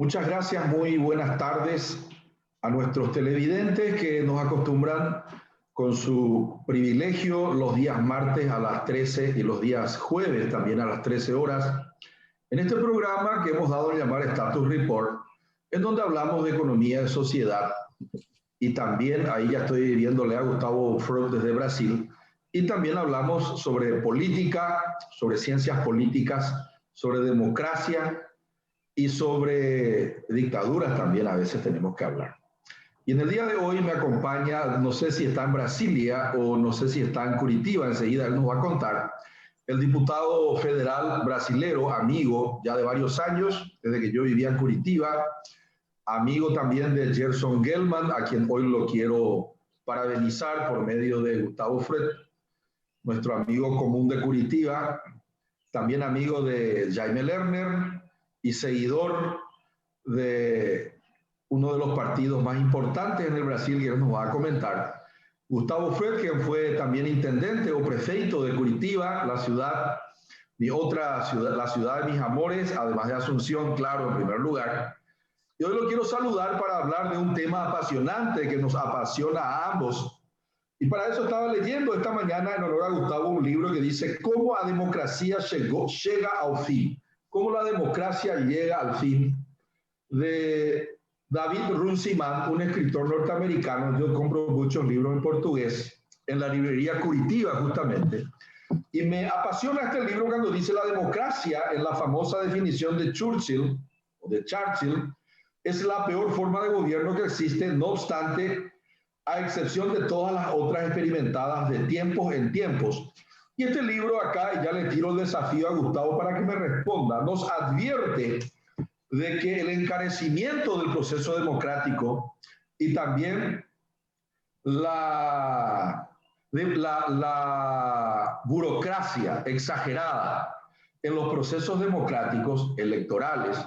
Muchas gracias, muy buenas tardes a nuestros televidentes que nos acostumbran con su privilegio los días martes a las 13 y los días jueves también a las 13 horas en este programa que hemos dado a llamar Status Report, en donde hablamos de economía, de sociedad y también, ahí ya estoy viéndole a Gustavo Freud desde Brasil, y también hablamos sobre política, sobre ciencias políticas, sobre democracia, y sobre dictaduras también a veces tenemos que hablar. Y en el día de hoy me acompaña, no sé si está en Brasilia o no sé si está en Curitiba, enseguida él nos va a contar, el diputado federal brasilero, amigo ya de varios años, desde que yo vivía en Curitiba, amigo también de Gerson Gelman, a quien hoy lo quiero parabenizar por medio de Gustavo Freud, nuestro amigo común de Curitiba, también amigo de Jaime Lerner, y seguidor de uno de los partidos más importantes en el Brasil, que nos va a comentar. Gustavo Freud, quien fue también intendente o prefeito de Curitiba, la ciudad, mi otra ciudad, la ciudad de mis amores, además de Asunción, claro, en primer lugar. Y hoy lo quiero saludar para hablar de un tema apasionante que nos apasiona a ambos. Y para eso estaba leyendo esta mañana en honor a Gustavo un libro que dice ¿Cómo la democracia llega al fin? ¿Cómo la democracia llega al fin? De David Runciman, un escritor norteamericano. Yo compro muchos libros en portugués en la librería Curitiba, justamente. Y me apasiona este libro cuando dice la democracia, en la famosa definición de Churchill, es la peor forma de gobierno que existe, no obstante, a excepción de todas las otras experimentadas de tiempos en tiempos. Y este libro acá, y ya le tiro el desafío a Gustavo para que me responda, nos advierte de que el encarecimiento del proceso democrático y también la burocracia exagerada en los procesos democráticos electorales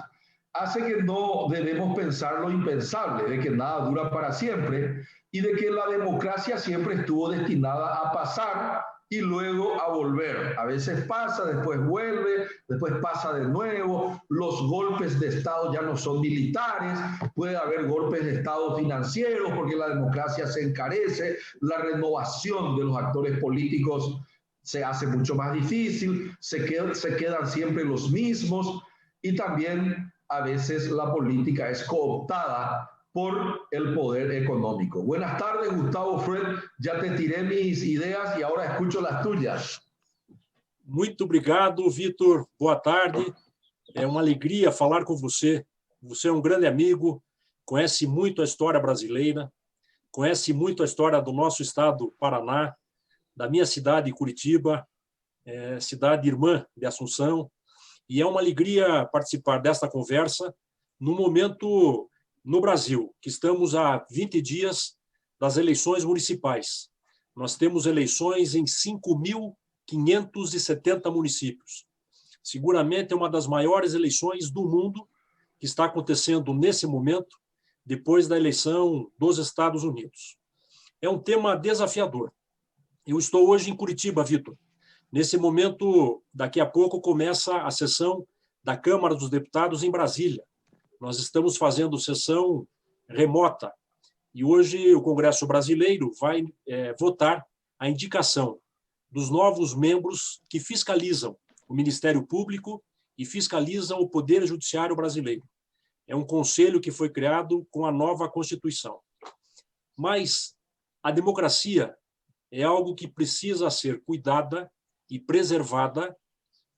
hace que no debemos pensar lo impensable, de que nada dura para siempre y de que la democracia siempre estuvo destinada a pasar y luego a volver. A veces pasa, después vuelve, después pasa de nuevo. Los golpes de Estado ya no son militares, puede haber golpes de Estado financieros porque la democracia se encarece, la renovación de los actores políticos se hace mucho más difícil, se quedan siempre los mismos y también a veces la política es cooptada por el poder económico. Buenas tardes, Gustavo Freud. Ya te tiré mis ideas e agora escucho as tuyas. Muito obrigado, Vitor. Boa tarde. É uma alegria falar com você. Você é um grande amigo, conhece muito a história brasileira, conhece muito a história do nosso estado, Paraná, da minha cidade, Curitiba, cidade irmã de Assunção. E é uma alegria participar desta conversa no momento no Brasil, que estamos a 20 dias das eleições municipais. Nós temos eleições em 5.570 municípios. Seguramente é uma das maiores eleições do mundo que está acontecendo nesse momento, depois da eleição dos Estados Unidos. É um tema desafiador. Eu estou hoje em Curitiba, Vitor. Nesse momento, daqui a pouco, começa a sessão da Câmara dos Deputados em Brasília. Nós estamos fazendo sessão remota. E hoje o Congresso Brasileiro vai votar a indicação dos novos membros que fiscalizam o Ministério Público e fiscalizam o Poder Judiciário brasileiro. É um conselho que foi criado com a nova Constituição. Mas a democracia é algo que precisa ser cuidada e preservada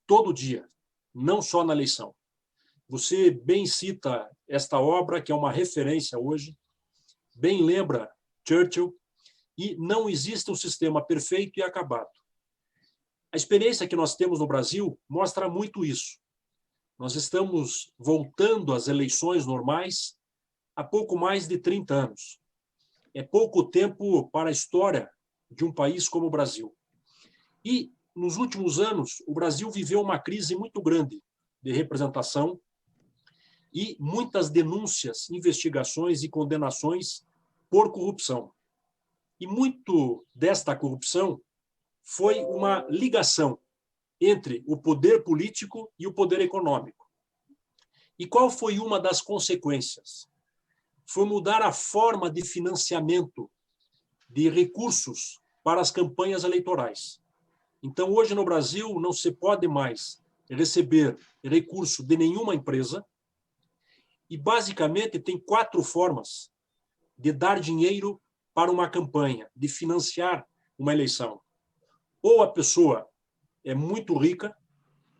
todo dia, não só na eleição. Você bem cita esta obra, que é uma referência hoje, bem lembra Churchill, e não existe um sistema perfeito e acabado. A experiência que nós temos no Brasil mostra muito isso. Nós estamos voltando às eleições normais há pouco mais de 30 anos. É pouco tempo para a história de um país como o Brasil. E, nos últimos anos, o Brasil viveu uma crise muito grande de representação e muitas denúncias, investigações e condenações por corrupção. E muito desta corrupção foi uma ligação entre o poder político e o poder econômico. E qual foi uma das consequências? Foi mudar a forma de financiamento de recursos para as campanhas eleitorais. Então, hoje no Brasil, não se pode mais receber recurso de nenhuma empresa e, basicamente, tem 4 formas de dar dinheiro para uma campanha, de financiar uma eleição. Ou a pessoa é muito rica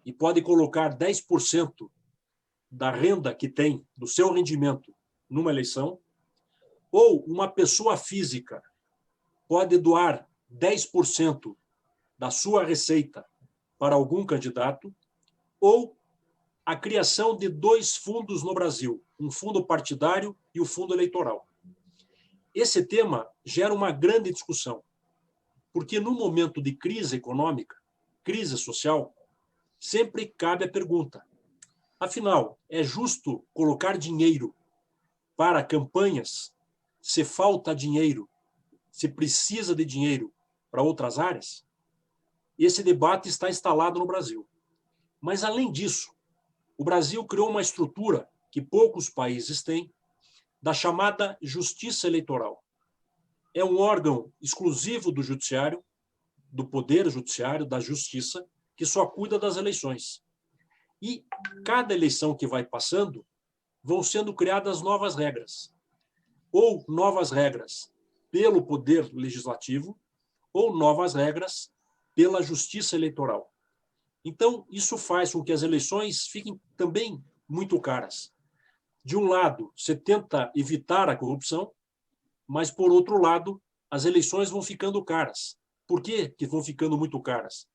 e pode colocar 10% da renda que tem, do seu rendimento, numa eleição, ou uma pessoa física pode doar 10% da sua receita para algum candidato, ou a criação de 2 fundos no Brasil, um fundo partidário e o fundo eleitoral. Esse tema gera uma grande discussão, porque no momento de crise econômica, crise social, sempre cabe a pergunta: afinal, é justo colocar dinheiro para campanhas se falta dinheiro, se precisa de dinheiro para outras áreas? Esse debate está instalado no Brasil. Mas, além disso, o Brasil criou uma estrutura que poucos países têm, da chamada Justiça Eleitoral. É um órgão exclusivo do Judiciário, do Poder Judiciário, da Justiça, que só cuida das eleições. E cada eleição que vai passando, vão sendo criadas novas regras. Ou novas regras pelo Poder Legislativo, ou novas regras pela Justiça Eleitoral. Então, isso faz com que as eleições fiquem também muito caras. De um lado, você tenta evitar a corrupção, mas, por outro lado, as eleições vão ficando caras. Por que que vão ficando muito caras?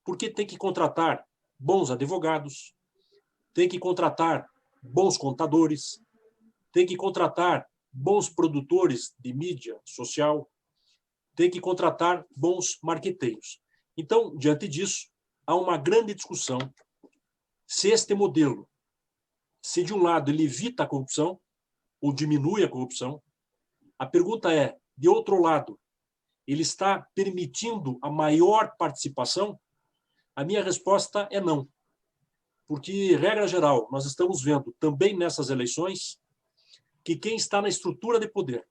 Porque tem que contratar bons advogados, tem que contratar bons contadores, tem que contratar bons produtores de mídia social, tem que contratar bons marqueteiros. Então, diante disso, há uma grande discussão se este modelo, se de um lado ele evita a corrupção ou diminui a corrupção, a pergunta é, de outro lado, ele está permitindo a maior participação? A minha resposta é não. Porque, regra geral, nós estamos vendo também nessas eleições que quem está na estrutura de poder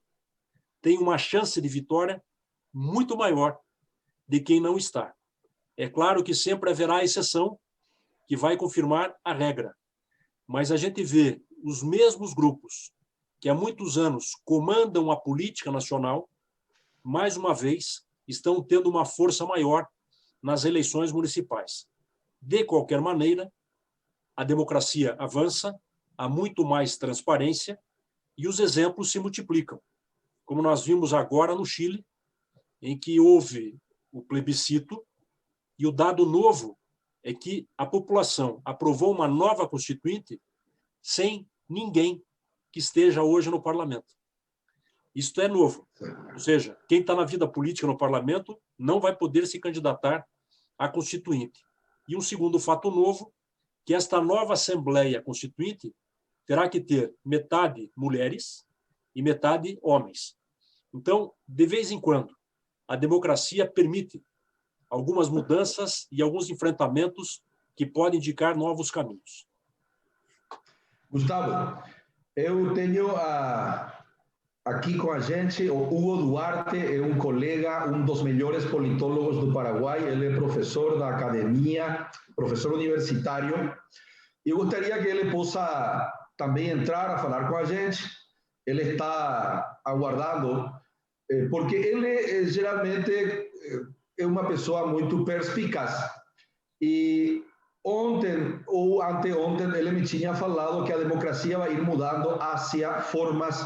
tem uma chance de vitória muito maior de quem não está. É claro que sempre haverá exceção que vai confirmar a regra, mas a gente vê os mesmos grupos que há muitos anos comandam a política nacional, mais uma vez, estão tendo uma força maior nas eleições municipais. De qualquer maneira, a democracia avança, há muito mais transparência e os exemplos se multiplicam, como nós vimos agora no Chile, em que houve o plebiscito, e o dado novo é que a população aprovou uma nova Constituinte sem ninguém que esteja hoje no parlamento. Isto é novo. Ou seja, quem está na vida política no parlamento não vai poder se candidatar à Constituinte. E um segundo fato novo, que esta nova Assembleia Constituinte terá que ter metade mulheres e metade homens. Então, de vez em quando, a democracia permite algumas mudanças e alguns enfrentamentos que podem indicar novos caminhos. Gustavo, eu tenho aqui com a gente o Hugo Duarte, é um colega, um dos melhores politólogos do Paraguai, ele é professor da academia, professor universitário, e eu gostaria que ele possa também entrar a falar com a gente. Ele está aguardando, porque ele geralmente é uma pessoa muito perspicaz. E ontem ou anteontem ele me tinha falado que a democracia vai ir mudando hacia formas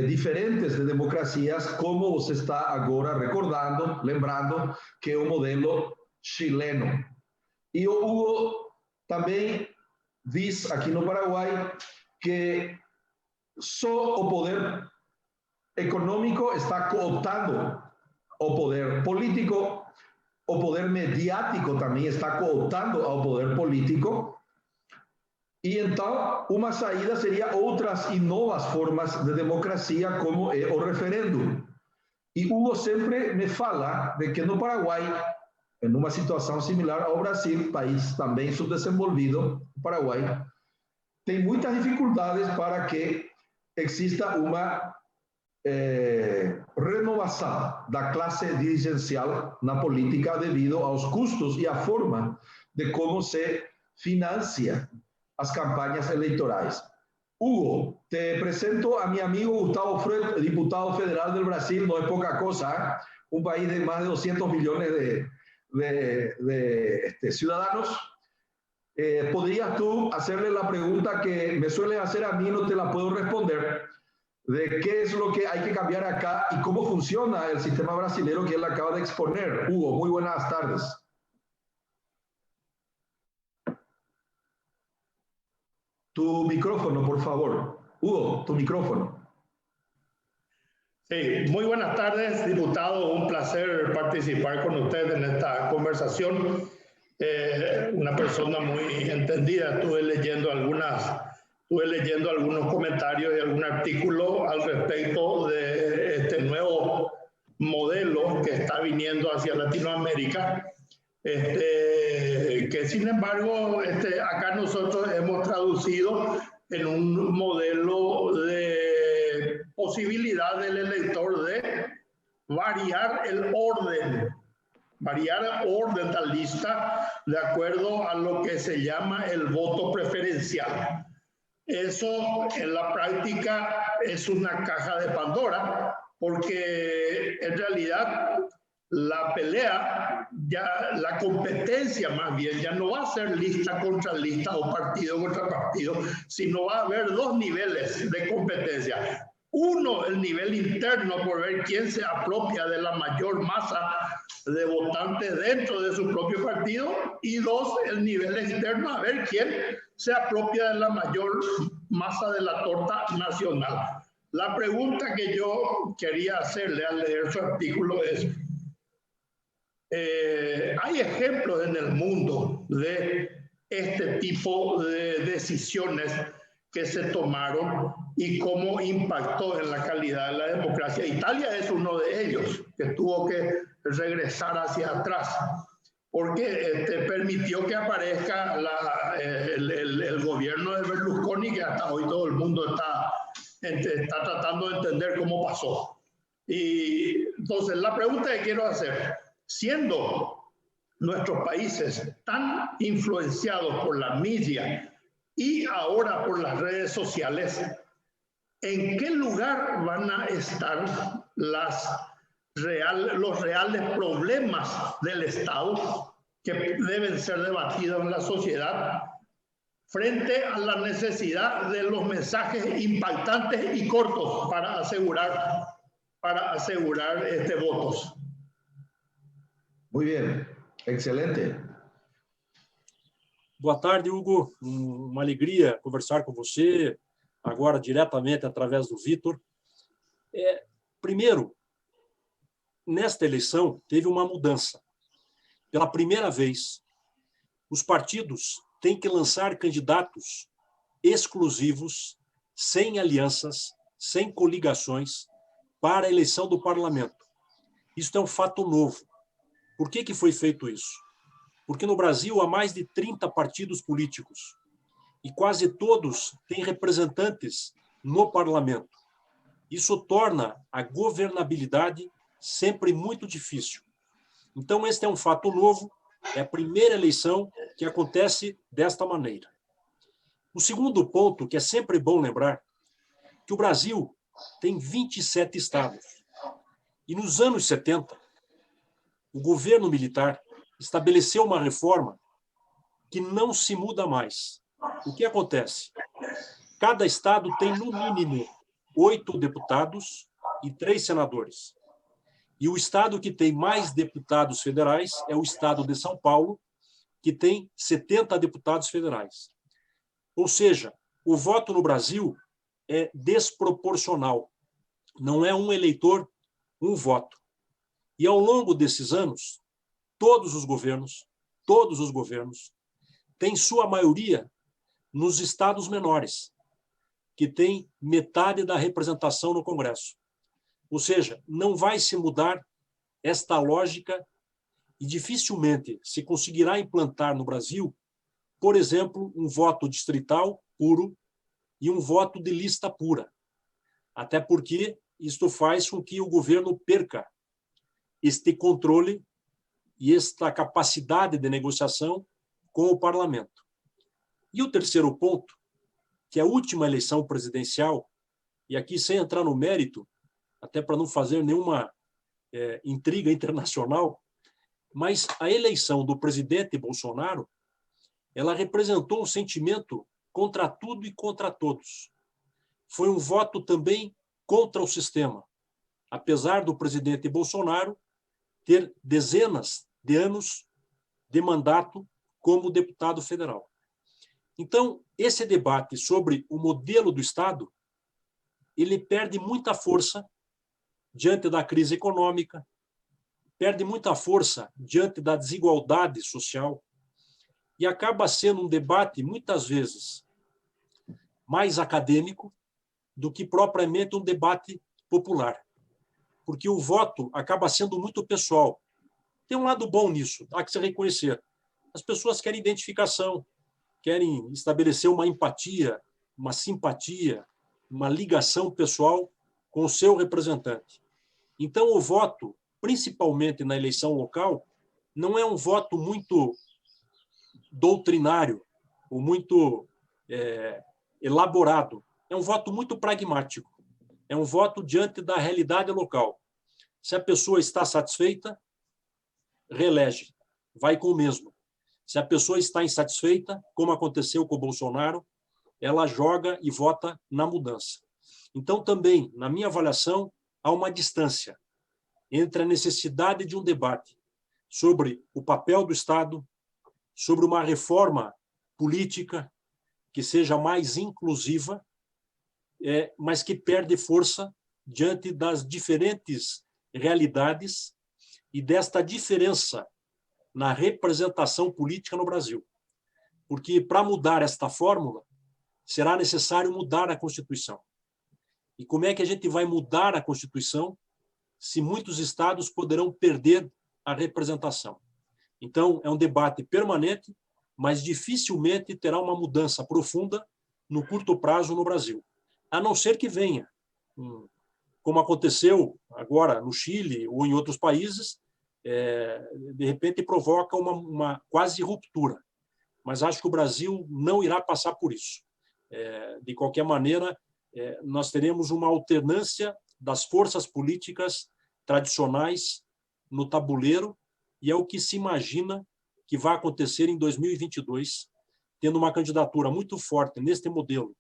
diferentes de democracias, como você está agora recordando, lembrando, que é o modelo chileno. E o Hugo também diz aqui no Paraguai que só o poder econômico está cooptando o poder político, o poder mediático também está cooptando ao poder político, E então, uma saída seria outras e novas formas de democracia, como é o referendo. E Hugo sempre me fala de que no Paraguai, em uma situação similar ao Brasil, país também subdesenvolvido, o Paraguai, tem muitas dificuldades para que exista uma renovação da classe dirigencial na política devido aos custos e à forma de como se financia as campanhas eleitorais. Hugo, te presento a mi amigo Gustavo Freud, diputado federal del Brasil, no es poca cosa, ¿eh? Un país de más de 200 millones de ciudadanos. ¿Podrías tú hacerle la pregunta que me sueles hacer a mí, no te la puedo responder, de qué es lo que hay que cambiar acá y cómo funciona el sistema brasileño que él acaba de exponer? Hugo, muy buenas tardes. Tu micrófono, por favor. Hugo, tu micrófono. Sí, muy buenas tardes, diputado. Un placer participar con usted en esta conversación. Una persona muy entendida. Estuve leyendo algunos comentarios y algún artículo al respecto de este nuevo modelo que está viniendo hacia Latinoamérica. Que sin embargo acá nosotros hemos traducido en un modelo de posibilidad del elector de variar el orden de la lista de acuerdo a lo que se llama el voto preferencial. Eso en la práctica es una caja de Pandora, porque en realidad la pelea, la competencia más bien, ya no va a ser lista contra lista o partido contra partido, sino va a haber dos niveles de competencia. Uno, el nivel interno, por ver quién se apropia de la mayor masa de votantes dentro de su propio partido, y dos, el nivel externo, a ver quién se apropia de la mayor masa de la torta nacional. La pregunta que yo quería hacerle al leer su artículo es: hay ejemplos en el mundo de este tipo de decisiones que se tomaron y cómo impactó en la calidad de la democracia. Italia es uno de ellos, que tuvo que regresar hacia atrás, porque permitió que aparezca el gobierno de Berlusconi, que hasta hoy todo el mundo está tratando de entender cómo pasó. Y entonces la pregunta que quiero hacer: siendo nuestros países tan influenciados por la media y ahora por las redes sociales, ¿en qué lugar van a estar los reales problemas del Estado que deben ser debatidos en la sociedad frente a la necesidad de los mensajes impactantes y cortos para asegurar votos? Muy bien, excelente. Boa tarde, Hugo. Uma alegria conversar com você, agora diretamente através do Vitor. Primeiro, nesta eleição, teve uma mudança. Pela primeira vez, os partidos têm que lançar candidatos exclusivos, sem alianças, sem coligações, para a eleição do parlamento. Isso é um fato novo. Por que foi feito isso? Porque no Brasil há mais de 30 partidos políticos e quase todos têm representantes no parlamento. Isso torna a governabilidade sempre muito difícil. Então, este é um fato novo, é a primeira eleição que acontece desta maneira. O segundo ponto, que é sempre bom lembrar, que o Brasil tem 27 estados. E nos anos 70, o governo militar estabeleceu uma reforma que não se muda mais. O que acontece? Cada estado tem, no mínimo, 8 deputados e 3 senadores. E o estado que tem mais deputados federais é o estado de São Paulo, que tem 70 deputados federais. Ou seja, o voto no Brasil é desproporcional. Não é um eleitor, um voto. E ao longo desses anos, todos os governos, têm sua maioria nos estados menores, que tem metade da representação no Congresso. Ou seja, não vai se mudar esta lógica e dificilmente se conseguirá implantar no Brasil, por exemplo, um voto distrital puro e um voto de lista pura. Até porque isto faz com que o governo perca este controle e esta capacidade de negociação com o parlamento. E o terceiro ponto, que é a última eleição presidencial, e aqui sem entrar no mérito, até para não fazer nenhuma intriga internacional, mas a eleição do presidente Bolsonaro, ela representou um sentimento contra tudo e contra todos. Foi um voto também contra o sistema, apesar do presidente Bolsonaro ter dezenas de anos de mandato como deputado federal. Então, esse debate sobre o modelo do Estado, ele perde muita força diante da crise econômica, perde muita força diante da desigualdade social e acaba sendo um debate, muitas vezes, mais acadêmico do que propriamente um debate popular. Porque o voto acaba sendo muito pessoal. Tem um lado bom nisso, há que se reconhecer. As pessoas querem identificação, querem estabelecer uma empatia, uma simpatia, uma ligação pessoal com o seu representante. Então, o voto, principalmente na eleição local, não é um voto muito doutrinário ou muito elaborado. É um voto muito pragmático. É um voto diante da realidade local. Se a pessoa está satisfeita, reelege, vai com o mesmo. Se a pessoa está insatisfeita, como aconteceu com o Bolsonaro, ela joga e vota na mudança. Então, também, na minha avaliação, há uma distância entre a necessidade de um debate sobre o papel do Estado, sobre uma reforma política que seja mais inclusiva, mas que perde força diante das diferentes realidades e desta diferença na representação política no Brasil. Porque, para mudar esta fórmula, será necessário mudar a Constituição. E como é que a gente vai mudar a Constituição se muitos estados poderão perder a representação? Então, é um debate permanente, mas dificilmente terá uma mudança profunda no curto prazo no Brasil. A não ser que venha, como aconteceu agora no Chile ou em outros países, de repente provoca uma quase ruptura. Mas acho que o Brasil não irá passar por isso. De qualquer maneira, nós teremos uma alternância das forças políticas tradicionais no tabuleiro, e é o que se imagina que vai acontecer em 2022, tendo uma candidatura muito forte neste modelo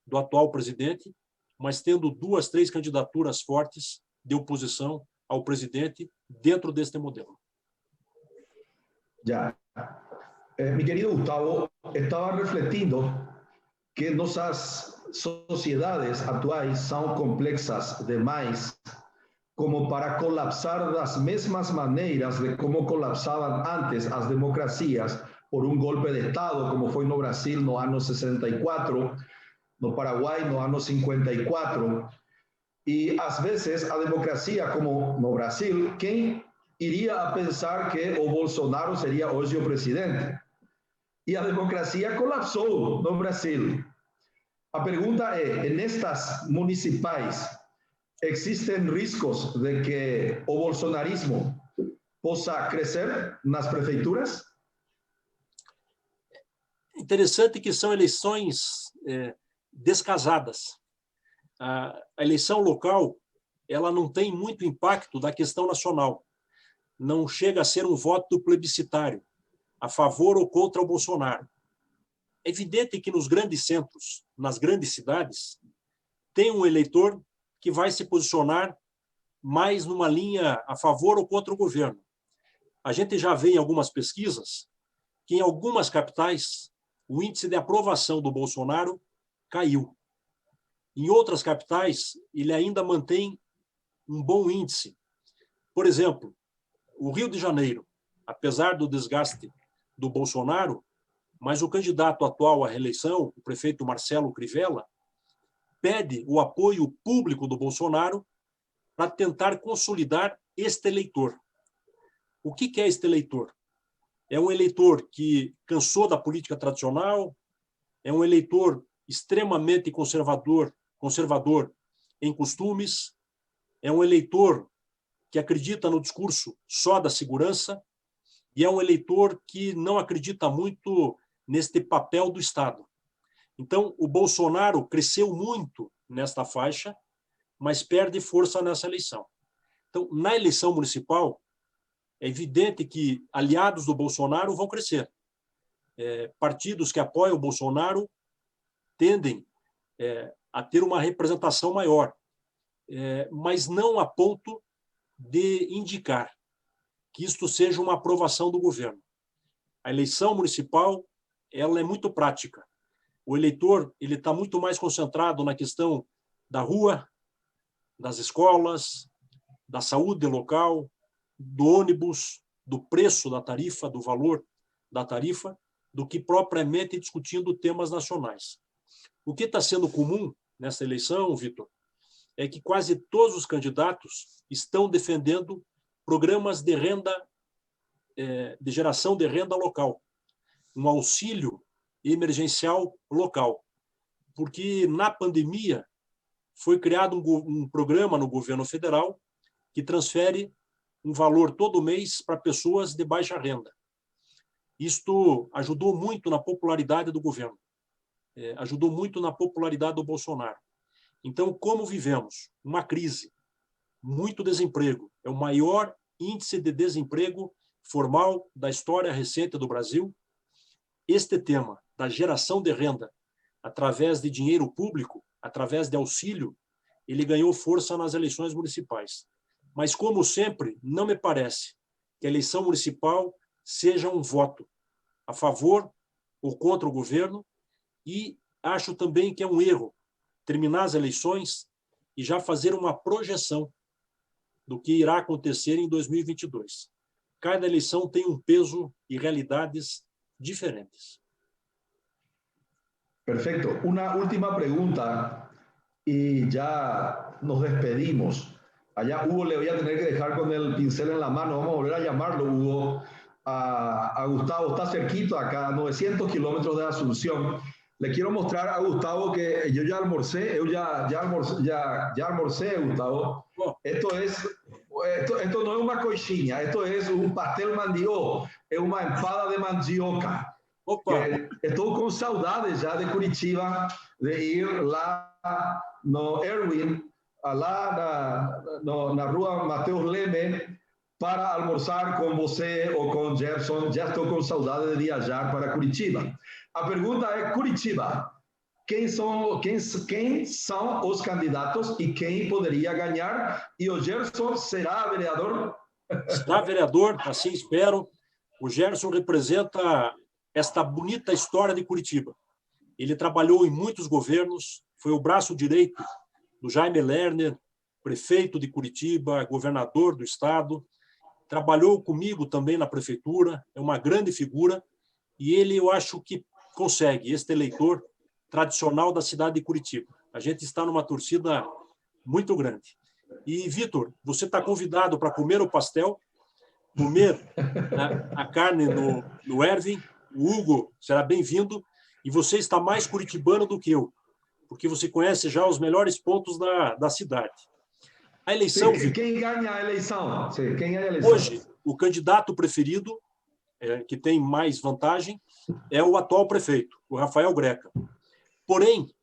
do atual presidente, mas tendo 2, 3 candidaturas fortes de oposição ao presidente dentro deste modelo. Ya. Mi querido Gustavo, estaba refletindo que nossas sociedades atuais são complexas demais como para colapsar das mesmas maneiras de como colapsaban antes as democracias por um golpe de Estado, como foi no Brasil no ano 64, no Paraguai no ano 54. E às vezes a democracia, como no Brasil, quem iria a pensar que o Bolsonaro seria hoje o presidente? E a democracia colapsou no Brasil. A pergunta é, nestas municipais, existem riscos de que o bolsonarismo possa crescer nas prefeituras? Interessante que são eleições descasadas. A eleição local, ela não tem muito impacto da questão nacional. Não chega a ser um voto plebiscitário, a favor ou contra o Bolsonaro. É evidente que nos grandes centros, nas grandes cidades, tem um eleitor que vai se posicionar mais numa linha a favor ou contra o governo. A gente já vê em algumas pesquisas que em algumas capitais o índice de aprovação do Bolsonaro caiu. Em outras capitais, ele ainda mantém um bom índice. Por exemplo, o Rio de Janeiro, apesar do desgaste do Bolsonaro, mas o candidato atual à reeleição, o prefeito Marcelo Crivella, pede o apoio público do Bolsonaro para tentar consolidar este eleitor. O que é este eleitor? É um eleitor que cansou da política tradicional, é um eleitor extremamente conservador em costumes, é um eleitor que acredita no discurso só da segurança e é um eleitor que não acredita muito neste papel do Estado. Então, o Bolsonaro cresceu muito nesta faixa, mas perde força nessa eleição. Então, na eleição municipal, é evidente que aliados do Bolsonaro vão crescer. Partidos que apoiam o Bolsonaro tendem a ter uma representação maior, mas não a ponto de indicar que isto seja uma aprovação do governo. A eleição municipal ela é muito prática. O eleitor ele está muito mais concentrado na questão da rua, das escolas, da saúde local, do ônibus, do preço da tarifa, do valor da tarifa, do que propriamente discutindo temas nacionais. O que está sendo comum nessa eleição, Vitor, é que quase todos os candidatos estão defendendo programas de renda, de geração de renda local, um auxílio emergencial local, porque na pandemia foi criado um programa no governo federal que transfere um valor todo mês para pessoas de baixa renda. Isto ajudou muito na popularidade do governo, ajudou muito na popularidade do Bolsonaro. Então, como vivemos uma crise, muito desemprego, é o maior índice de desemprego formal da história recente do Brasil, este tema da geração de renda através de dinheiro público, através de auxílio, ele ganhou força nas eleições municipais. Mas, como sempre, não me parece que a eleição municipal seja um voto a favor ou contra o governo, e acho também que é um erro terminar as eleições e já fazer uma projeção do que irá acontecer em 2022. Cada eleição tem um peso e realidades diferentes. Perfecto. Una última pregunta y ya nos despedimos. Allá Hugo le voy a tener que dejar con el pincel en la mano. Vamos a volver a llamarlo, Hugo, a Gustavo. Está cerquito acá, a 900 kilómetros de Asunción. Le quiero mostrar a Gustavo que yo ya almorcé, ya almorcé, Gustavo. Esto no es una coxinha, esto es un pastel mandió, es una empada de mandioca. Estou com saudade já de Curitiba, de ir lá no Erwin, lá na rua Mateus Leme, para almoçar com você ou com Gerson. Já estou com saudade de viajar para Curitiba. A pergunta é: Curitiba, quem são os candidatos e quem poderia ganhar? E o Gerson será vereador? Será vereador, assim espero. O Gerson representa esta bonita história de Curitiba. Ele trabalhou em muitos governos, foi o braço direito do Jaime Lerner, prefeito de Curitiba, governador do estado, trabalhou comigo também na prefeitura, é uma grande figura, e ele, eu acho que consegue, este eleitor tradicional da cidade de Curitiba. A gente está numa torcida muito grande. E, Vitor, você está convidado para comer o pastel, comer a carne no Erwin. O Hugo será bem-vindo, e você está mais curitibano do que eu, porque você conhece já os melhores pontos da cidade. A eleição... Sim, quem ganha a eleição? Sim, quem ganha a eleição? Hoje, o candidato preferido, que tem mais vantagem, é o atual prefeito, o Rafael Greca. Porém,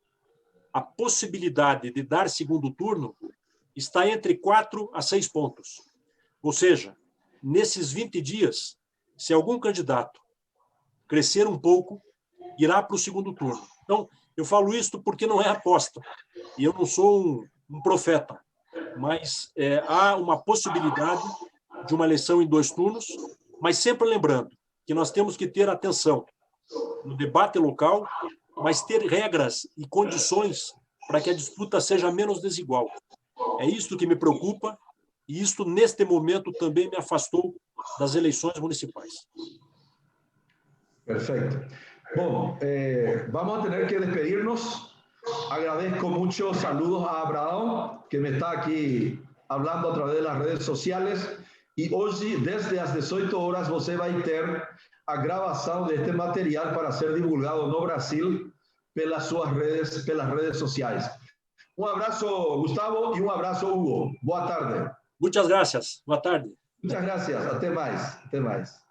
a possibilidade de dar segundo turno está entre 4 a 6 pontos. Ou seja, nesses 20 dias, se algum candidato crescer um pouco, irá para o segundo turno. Então, eu falo isso porque não é aposta, e eu não sou um profeta, mas há uma possibilidade de uma eleição em 2 turnos, mas sempre lembrando que nós temos que ter atenção no debate local, mas ter regras e condições para que a disputa seja menos desigual. É isso que me preocupa, e isso, neste momento, também me afastou das eleições municipais. Perfecto. Bom, vamos a tener que despedirnos. Agradezco mucho, saludos a Abraão, que me está aquí hablando a través de las redes sociales. E hoje, desde as 18 horas, você vai ter a gravação deste material para ser divulgado no Brasil pelas redes sociais. Um abraço, Gustavo, e um abraço, Hugo. Boa tarde. Muchas gracias. Boa tarde. Muchas gracias. Até mais. Até mais.